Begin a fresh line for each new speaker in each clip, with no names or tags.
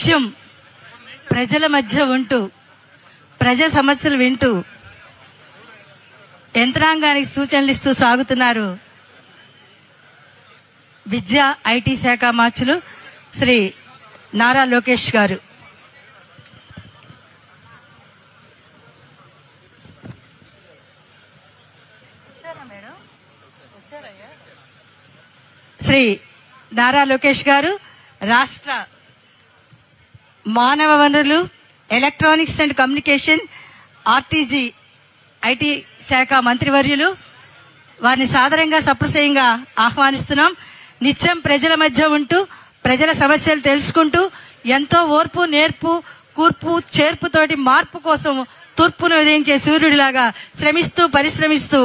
నిత్యం ప్రజల మధ్య ఉంటూ ప్రజా సమస్యలు వింటూ యంత్రాంగానికి సూచనలు ఇస్తూ సాగుతున్నారు విద్యా ఐటీ శాఖ మార్చులు శ్రీ నారా లోకేష్ గారు. శ్రీ నారా లోకేష్ గారు రాష్ట్ర మానవ వనరులు, electronics and communication, RTG IT శాఖ మంత్రివర్యులు. వారిని సాదరంగా సప్రశయంగా ఆహ్వానిస్తున్నాం. నిత్యం ప్రజల మధ్య ఉంటూ ప్రజల సమస్యలు తెలుసుకుంటూ ఎంతో ఓర్పు, నేర్పు, కూర్పు, చేర్పుతోటి మార్పు కోసం తూర్పును ఉదయించే సూర్యుడిలాగా శ్రమిస్తూ పరిశ్రమిస్తూ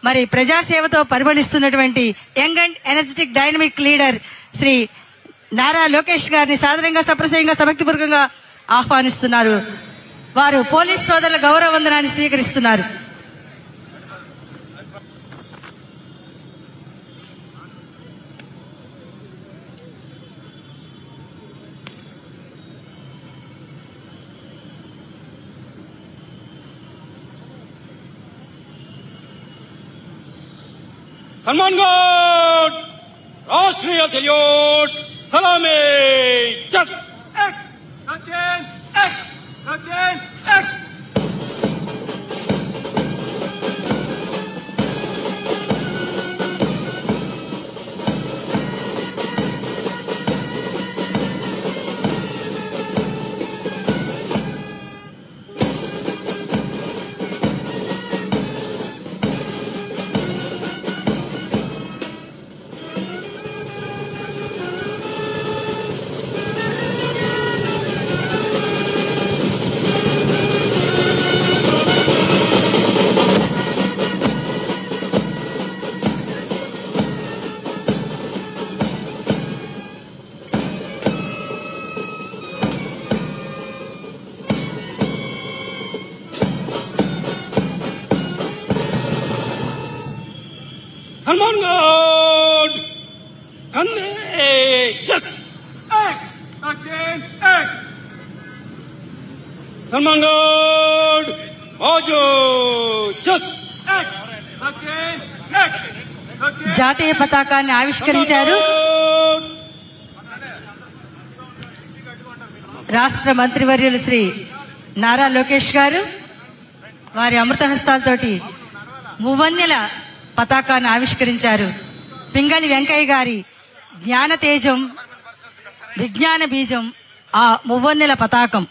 మరి ప్రజాసేవతో పరిమళిస్తున్నటువంటి young and energetic dynamic leader Shri Nara Lokesh గారిని సాదరంగా సప్రశయంగా సభక్తిపూర్వకంగా ఆహ్వానిస్తున్నారు. వారు పోలీస్ సోదరుల గౌరవ వందనాన్ని స్వీకరిస్తున్నారు.
सलमान गढ़ राष्ट्रीय सल्यूट सलामी चस एक कटेन एक सलमान गढ़ कंधे चस एक अगेन एक सलमान गढ़ बाजू चस एक अगेन एक
జాతీయ పతాకాన్ని ఆవిష్కరించారు రాష్ట్ర మంత్రివర్యులు శ్రీ నారా లోకేష్ గారు. వారి అమృత హస్తాలతోటి మువన్నెల పతాకాన్ని ఆవిష్కరించారు. పింగళి వెంకయ్య గారి జ్ఞాన తేజం, విజ్ఞాన బీజం ఆ మువ్వన్నెల పతాకం.